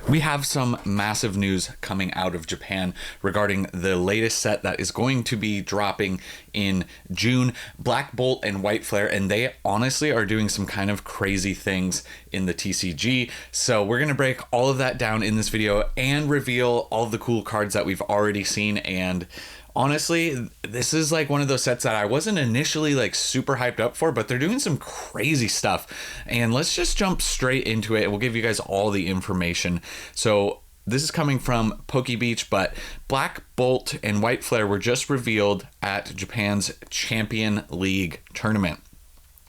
We have some massive news coming out of Japan regarding the latest set that is going to be dropping in June, Black Bolt and White Flare, and they honestly are doing some kind of crazy things in the TCG. So we're going to break all of that down in this video and reveal all of the cool cards that we've already seen. And honestly, this is like one of those sets that I wasn't initially like super hyped up for, but they're doing some crazy stuff. And let's just jump straight into it and we'll give you guys all the information. So this is coming from PokeBeach, but Black Bolt and White Flare were just revealed at Japan's Champion League tournament.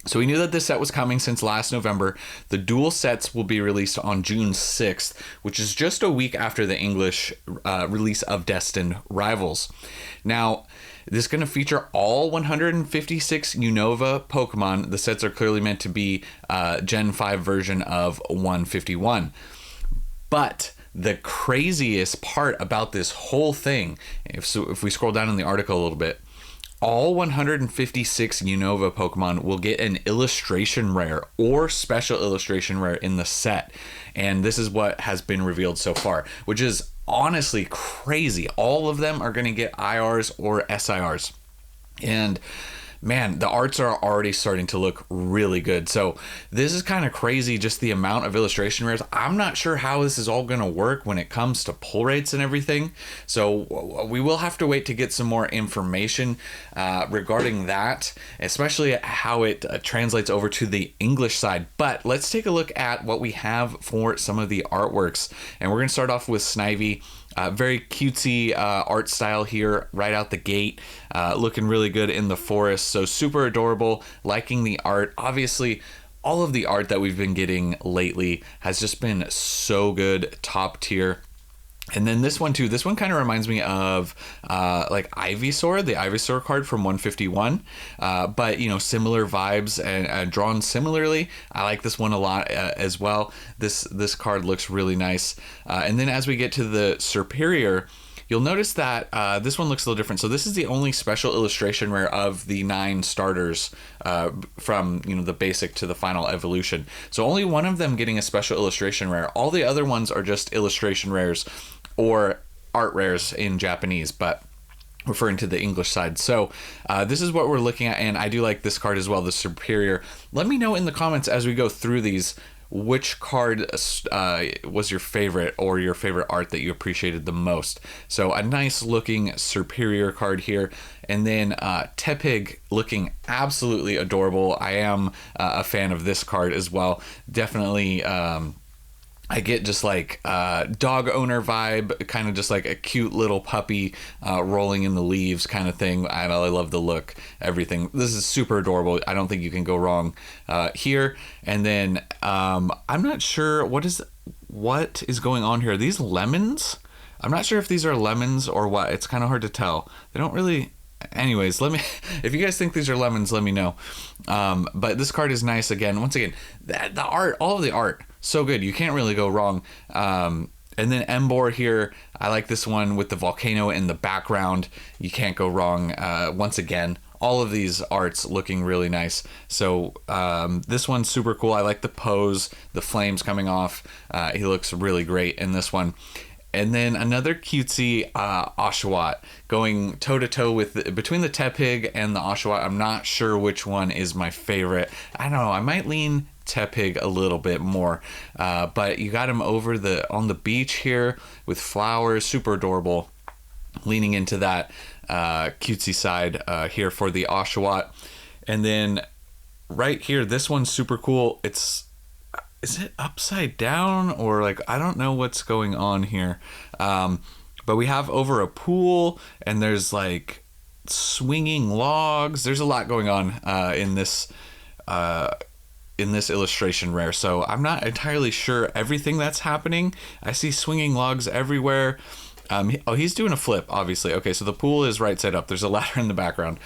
So we knew that this set was coming since last November. The dual sets will be released on June 6th, which is just a week after the English release of Destined Rivals. Now, this is going to feature all 156 Unova Pokemon. The sets are clearly meant to be Gen 5 version of 151. But the craziest part about this whole thing, if we scroll down in the article a little bit, all 156 Unova Pokemon will get an illustration rare or special illustration rare in the set. And this is what has been revealed so far, which is honestly crazy. All of them are going to get IRs or SIRs. And man, the arts are already starting to look really good. So this is kind of crazy, just the amount of illustration rares. I'm not sure how this is all going to work when it comes to pull rates and everything. So we will have to wait to get some more information regarding that, especially how it translates over to the English side. But let's take a look at what we have for some of the artworks. And we're going to start off with Snivy. Very cutesy art style here right out the gate, looking really good in the forest. So super adorable, liking the art. Obviously, all of the art that we've been getting lately has just been so good, top tier. And then this one too, this one kind of reminds me of like Ivysaur, the Ivysaur card from 151, but you know, similar vibes and drawn similarly. I like this one a lot as well. This card looks really nice. And then as we get to the Superior, you'll notice that this one looks a little different. So this is the only special illustration rare of the 9 starters from, you know, the basic to the final evolution. So only one of them getting a special illustration rare. All the other ones are just illustration rares or art rares in Japanese, but referring to the English side. So this is what we're looking at, and I do like this card as well, the Superior. Let me know in the comments as we go through these which card was your favorite or your favorite art that you appreciated the most. So a nice looking Superior card here, and then Tepig looking absolutely adorable. I am a fan of this card as well. Definitely I get just like dog owner vibe, kind of just like a cute little puppy rolling in the leaves kind of thing. I love the look, everything. This is super adorable. I don't think you can go wrong here. And then I'm not sure what is going on here. Are these lemons? I'm not sure if these are lemons or what. It's kind of hard to tell. They don't really... Anyways, if you guys think these are lemons, let me know. But this card is nice. Once again, the art, all of the art, so good. You can't really go wrong. And then Emboar here, I like this one with the volcano in the background. You can't go wrong. Once again, all of these arts looking really nice. So this one's super cool. I like the pose, the flames coming off. He looks really great in this one. And then another cutesy Oshawott going toe-to-toe with between the Tepig and the Oshawott. I'm not sure which one is my favorite. I don't know. I might lean Tepig a little bit more. But you got him over on the beach here with flowers. Super adorable. Leaning into that cutesy side here for the Oshawott. And then right here, this one's super cool. Is it upside down or like, I don't know what's going on here. But we have over a pool and there's like swinging logs. There's a lot going on in this illustration rare. So I'm not entirely sure everything that's happening. I see swinging logs everywhere. He's doing a flip, obviously. Okay, so the pool is right side up. There's a ladder in the background.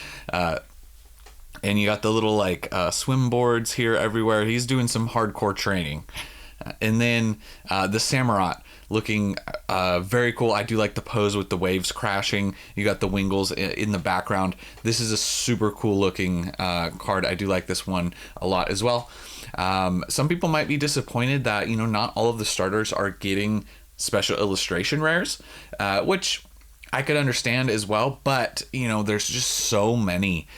And you got the little like swim boards here everywhere. He's doing some hardcore training. And then the Samurott looking very cool. I do like the pose with the waves crashing. You got the Wingles in the background. This is a super cool looking card. I do like this one a lot as well. Some people might be disappointed that, you know, not all of the starters are getting special illustration rares, which I could understand as well, but there's just so many.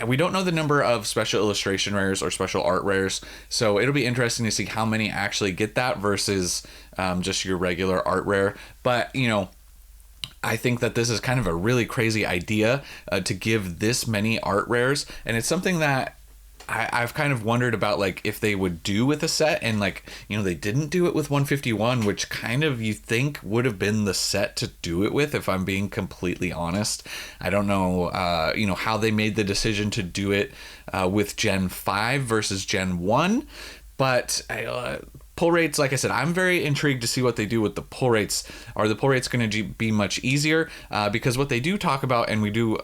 We don't know the number of special illustration rares or special art rares, so it'll be interesting to see how many actually get that versus just your regular art rare. But I think that this is kind of a really crazy idea to give this many art rares, and it's something that I've kind of wondered about, like, if they would do with a set, and they didn't do it with 151, which kind of you think would have been the set to do it with, if I'm being completely honest. I don't know, how they made the decision to do it with Gen 5 versus Gen 1, but pull rates, like I said, I'm very intrigued to see what they do with the pull rates. Are the pull rates going to be much easier? Because what they do talk about, and we do...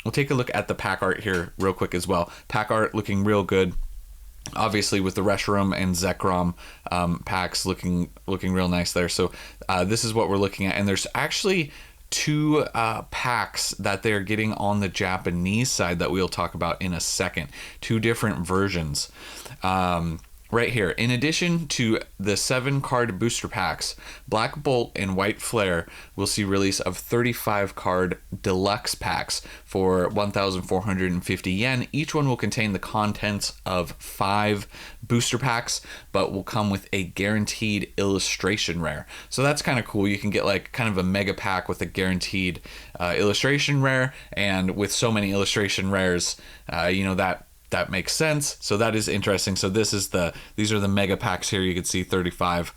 We'll take a look at the pack art here real quick as well. Pack art looking real good. Obviously with the Reshiram and Zekrom packs looking real nice there. So this is what we're looking at. And there's actually two packs that they're getting on the Japanese side that we'll talk about in a second. Two different versions. Right here, in addition to the 7 card booster packs, Black Bolt and White Flare will see release of 35 card deluxe packs for 1,450 yen. Each one will contain the contents of 5 booster packs, but will come with a guaranteed illustration rare. So that's kind of cool. You can get like kind of a mega pack with a guaranteed illustration rare, and with so many illustration rares, that makes sense. So that is interesting. So these are the mega packs here. You can see 35.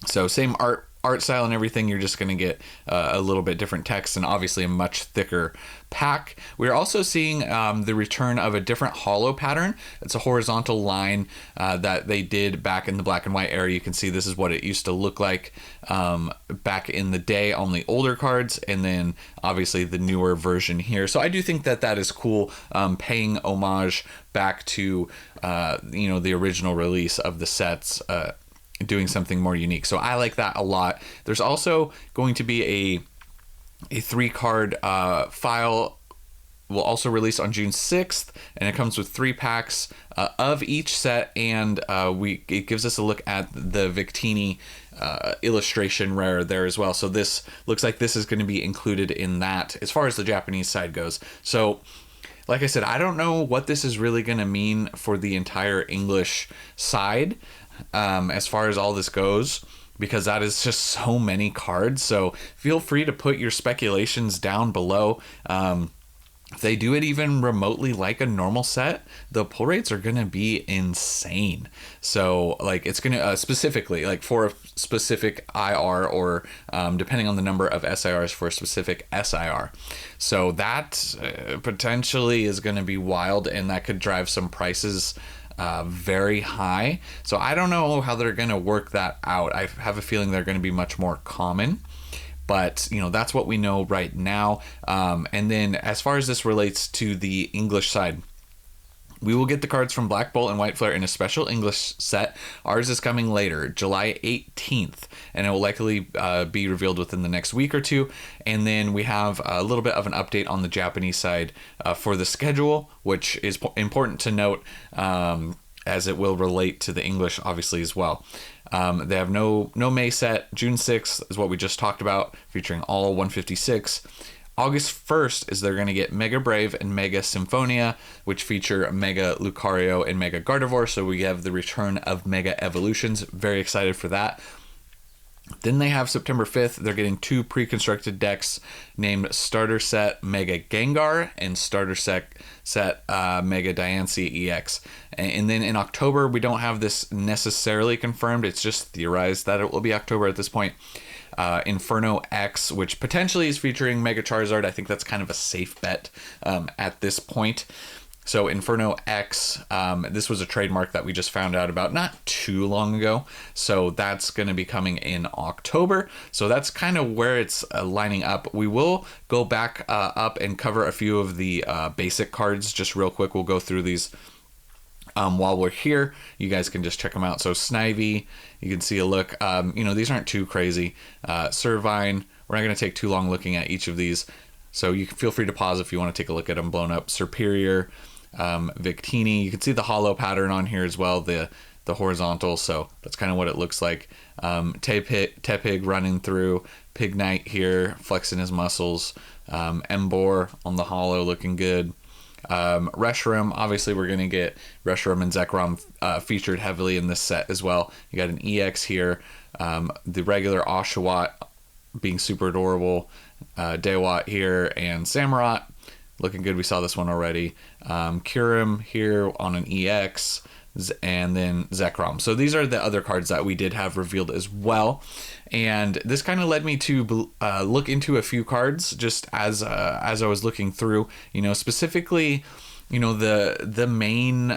So same art style and everything. You're just going to get a little bit different text and obviously a much thicker pack. We're also seeing the return of a different holo pattern. It's a horizontal line that they did back in the black and white era. You can see this is what it used to look like back in the day on the older cards, and then obviously the newer version here. So I do think that is cool, paying homage back to the original release of the sets, doing something more unique. So I like that a lot. There's also going to be a 3 card file will also release on June 6th, and it comes with 3 packs of each set, and it gives us a look at the Victini illustration rare there as well. So this looks like this is going to be included in that as far as the Japanese side goes. So like I said, I don't know what this is really going to mean for the entire English side as far as all this goes, because that is just so many cards. So feel free to put your speculations down below. If they do it even remotely like a normal set, the pull rates are going to be insane. So like it's going to specifically like for a specific IR, or depending on the number of SIRs for a specific SIR. So that potentially is going to be wild, and that could drive some prices very high. So I don't know how they're going to work that out. I have a feeling they're going to be much more common, but that's what we know right now. And then as far as this relates to the English side, we will get the cards from Black Bolt and White Flare in a special English set. Ours is coming later, July 18th, and it will likely be revealed within the next week or two. And then we have a little bit of an update on the Japanese side for the schedule, which is important to note, as it will relate to the English obviously as well. They have no May set. June 6th is what we just talked about, featuring all 156. August 1st is they're going to get Mega Brave and Mega Symphonia, which feature Mega Lucario and Mega Gardevoir. So we have the return of Mega Evolutions. Very excited for that. Then they have September 5th. They're getting 2 pre-constructed decks named Starter Set Mega Gengar and Starter Set Mega Diancie EX. And then in October, we don't have this necessarily confirmed. It's just theorized that it will be October at this point. Inferno X, which potentially is featuring Mega Charizard. I think that's kind of a safe bet at this point. So Inferno X, this was a trademark that we just found out about not too long ago. So that's going to be coming in October. So that's kind of where it's lining up. We will go back up and cover a few of the basic cards just real quick. We'll go through these while we're here. You guys can just check them out. So Snivy, you can see a look. These aren't too crazy. Servine, we're not going to take too long looking at each of these. So you can feel free to pause if you want to take a look at them blown up. Superior, Victini, you can see the holo pattern on here as well. The the horizontal. So that's kind of what it looks like. Tepig running through, Pignite here flexing his muscles, Emboar on the holo looking good. Reshiram, obviously we're going to get Reshiram and Zekrom featured heavily in this set as well. You got an EX here, the regular Oshawott being super adorable, Dewott here, and Samurott looking good. We saw this one already. Kyurem here on an EX, and then Zekrom. So these are the other cards that we did have revealed as well. And this kind of led me to look into a few cards just as I was looking through, specifically, the main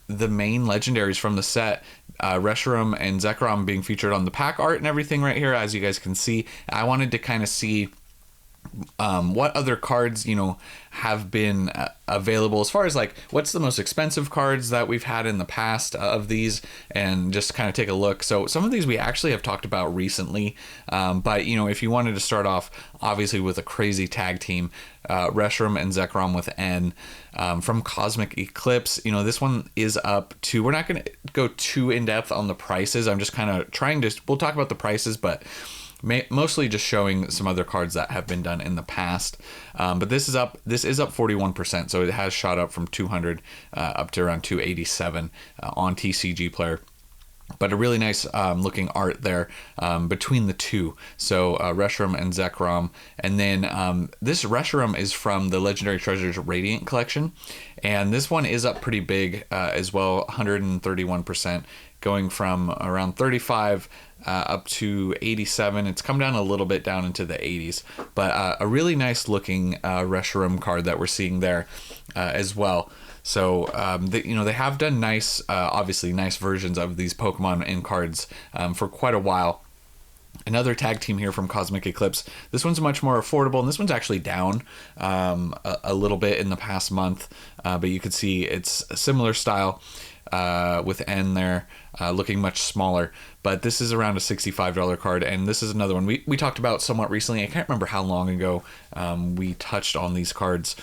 legendaries from the set, Reshiram and Zekrom being featured on the pack art and everything right here, as you guys can see. I wanted to kind of see what other cards have been available, as far as like what's the most expensive cards that we've had in the past of these, and just kind of take a look. So some of these we actually have talked about recently, but if you wanted to start off obviously with a crazy tag team, Reshiram and Zekrom with N, from Cosmic Eclipse, this one is up to, we're not going to go too in depth on the prices. I'm just kind of trying to, we'll talk about the prices, but mostly just showing some other cards that have been done in the past. But this is up 41%, so it has shot up from 200 up to around 287 on TCG Player. But a really nice looking art there between the two. So Reshiram and Zekrom. And then this Reshiram is from the Legendary Treasures Radiant collection. And this one is up pretty big as well, 131%, going from around 35 up to 87. It's come down a little bit down into the 80s. But a really nice looking Reshiram card that we're seeing there as well. So, they have done nice, obviously nice versions of these Pokemon in cards for quite a while. Another tag team here from Cosmic Eclipse. This one's much more affordable, and this one's actually down a little bit in the past month. But you can see it's a similar style with N there, looking much smaller. But this is around a $65 card, and this is another one we talked about somewhat recently. I can't remember how long ago we touched on these cards.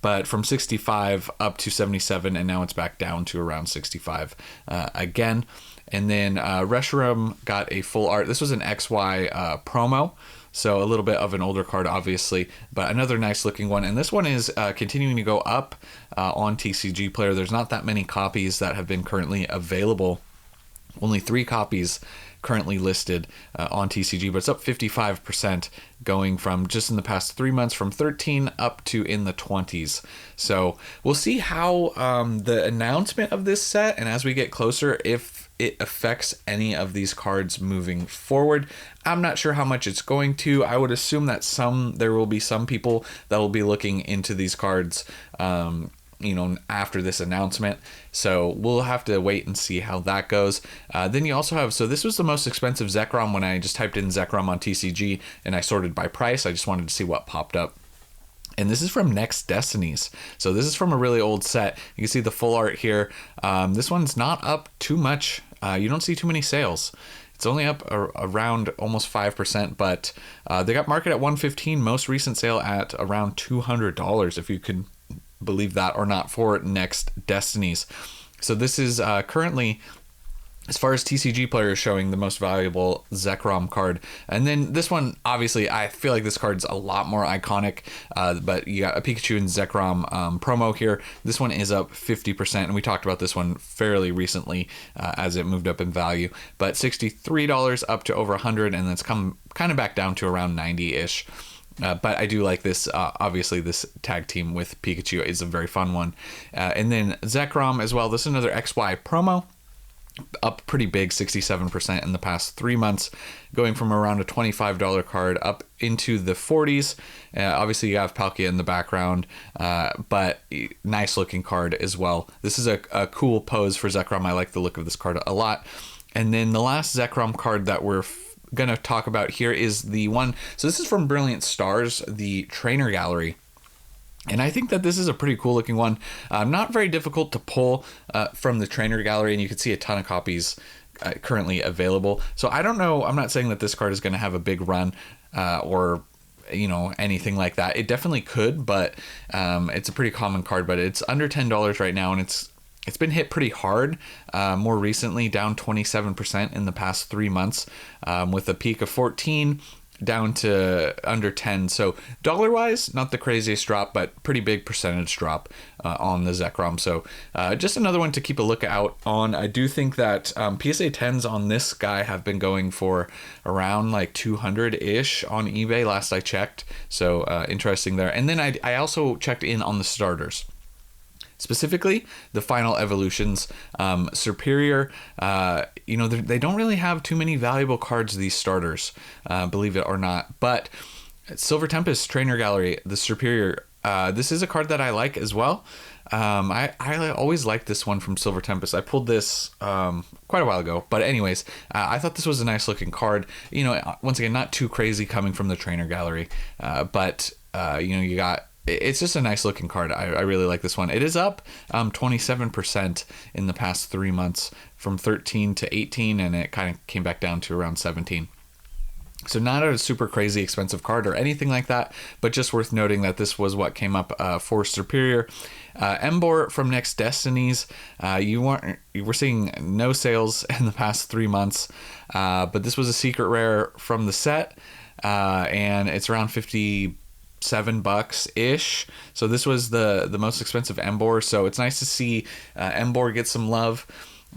But from 65 up to 77, and now it's back down to around 65 again. And then Reshiram got a full art. This was an XY promo, so a little bit of an older card, obviously, but another nice looking one. And this one is continuing to go up on TCG Player. There's not that many copies that have been currently available. Only 3 copies currently listed on TCG, but it's up 55%, going from just in the past 3 months from 13 up to in the 20s. So we'll see how the announcement of this set, and as we get closer, if it affects any of these cards moving forward. I'm not sure how much it's going to. I would assume that there will be some people that will be looking into these cards after this announcement. So we'll have to wait and see how that goes. Then you also have, so this was the most expensive Zekrom when I just typed in Zekrom on TCG and I sorted by price. I just wanted to see what popped up. And this is from Next Destinies. So this is from a really old set. You can see the full art here. This one's not up too much. You don't see too many sales. It's only up around almost 5%, but they got marketed at $115. Most recent sale at around $200, if you can believe that or not, for Next Destinies. So this is currently, as far as TCG Player is showing, the most valuable Zekrom card. And then this one, obviously, I feel like this card's a lot more iconic, but you got a Pikachu and Zekrom promo here. This one is up 50%, and we talked about this one fairly recently as it moved up in value. But $63 up to over $100, and it's come kind of back down to around 90-ish. But I do like this. Obviously, this tag team with Pikachu is a very fun one. And then Zekrom as well. This is another XY promo. Up pretty big, 67% in the past 3 months, going from around a $25 card up into the 40s. Obviously, you have Palkia in the background, but nice looking card as well. This is a cool pose for Zekrom. I like the look of this card a lot. And then the last Zekrom card that we're going to talk about here is the one. So this is from Brilliant Stars, the Trainer Gallery. And I think that this is a pretty cool looking one. Not very difficult to pull from the Trainer Gallery, and you can see a ton of copies currently available. So I don't know. I'm not saying that this card is going to have a big run or anything like that. It definitely could, but it's a pretty common card. But it's under $10 right now, and it's it's been hit pretty hard. More recently, down 27% in the past 3 months, with a peak of 14 down to under 10. So dollar wise, not the craziest drop, but pretty big percentage drop on the Zekrom. So just another one to keep a lookout on. I do think that PSA 10s on this guy have been going for around like 200-ish on eBay last I checked. So interesting there. And then I also checked in on the starters. Specifically, the final evolutions, Superior, they don't really have too many valuable cards, these starters, believe it or not. But Silver Tempest Trainer Gallery, the Superior, this is a card that I like as well. I always liked this one from Silver Tempest. I pulled this quite a while ago. But anyways, I thought this was a nice looking card. Once again, not too crazy coming from the Trainer Gallery. But you got... It's just a nice looking card. I really like this one. It is up 27% in the past 3 months, from 13 to 18, and it kind of came back down to around 17. So not a super crazy expensive card or anything like that, but just worth noting that this was what came up for Superior. Embor from Next Destinies, you were seeing no sales in the past 3 months, but this was a secret rare from the set, and it's around $57 ish. So this was the most expensive Embor. So it's nice to see Embor get some love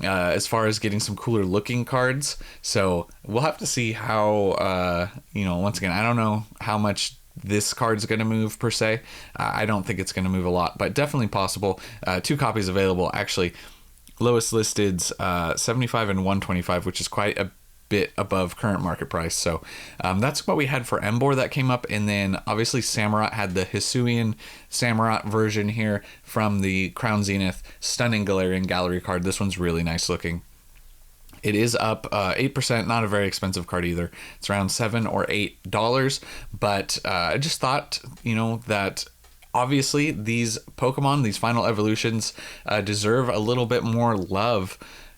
as far as getting some cooler looking cards. So we'll have to see how once again, I don't know how much this card's going to move per se. I don't think it's going to move a lot, but definitely possible. 2 copies available, actually. Lowest listed's 75 and 125, which is quite a bit above current market price. So that's what we had for Embor that came up. And then obviously Samurott had the Hisuian Samurott version here from the Crown Zenith. Stunning Galarian Gallery card. This one's really nice looking. It is up 8%, not a very expensive card either. It's around $7 or $8, but I just thought, that obviously these Pokemon, these final evolutions, deserve a little bit more love.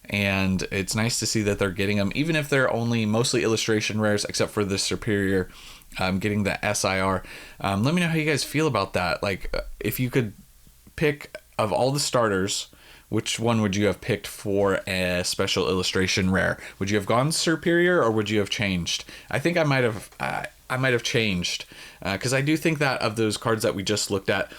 And it's nice to see that they're getting them, even if they're only mostly illustration rares, except for the Superior getting the SIR. Let me know how you guys feel about that. Like, if you could pick, of all the starters, which one would you have picked for a special illustration rare? Would you have gone Superior, or would you have changed? I think I might have changed, because I do think that of those cards that we just looked at,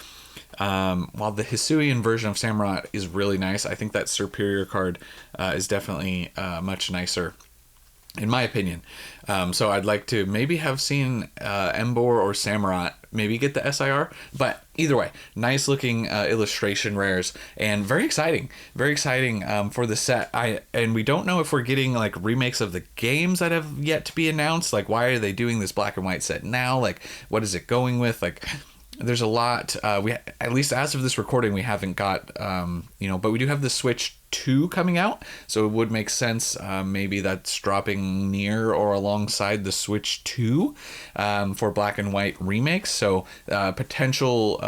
while the Hisuian version of Samurott is really nice, I think that Superior card is definitely much nicer, in my opinion. So I'd like to maybe have seen Embor or Samurott maybe get the SIR, but either way, nice looking illustration rares, and very exciting for the set. And we don't know if we're getting like remakes of the games that have yet to be announced. Like, why are they doing this black and white set now? Like, what is it going with? Like, there's a lot. We, at least as of this recording, we haven't got, but we do have the Switch 2 coming out, so it would make sense. Maybe that's dropping near or alongside the Switch 2 for black and white remakes. So potential,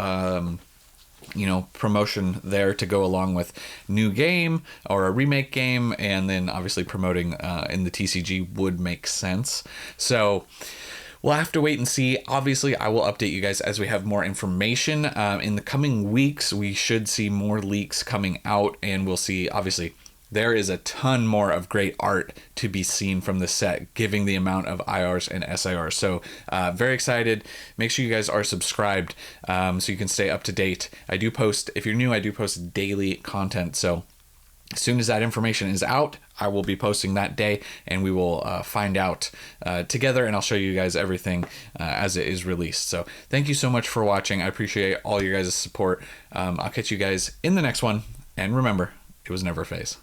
promotion there to go along with new game or a remake game, and then obviously promoting in the TCG would make sense. So we'll have to wait and see. Obviously, I will update you guys as we have more information. In the coming weeks, we should see more leaks coming out, and we'll see, obviously, there is a ton more of great art to be seen from the set, giving the amount of IRs and SIRs. So very excited. Make sure you guys are subscribed so you can stay up to date. I do post, if you're new, I do post daily content. So as soon as that information is out, I will be posting that day, and we will find out together, and I'll show you guys everything as it is released. So thank you so much for watching. I appreciate all your guys' support. I'll catch you guys in the next one, and remember, it was never a phase.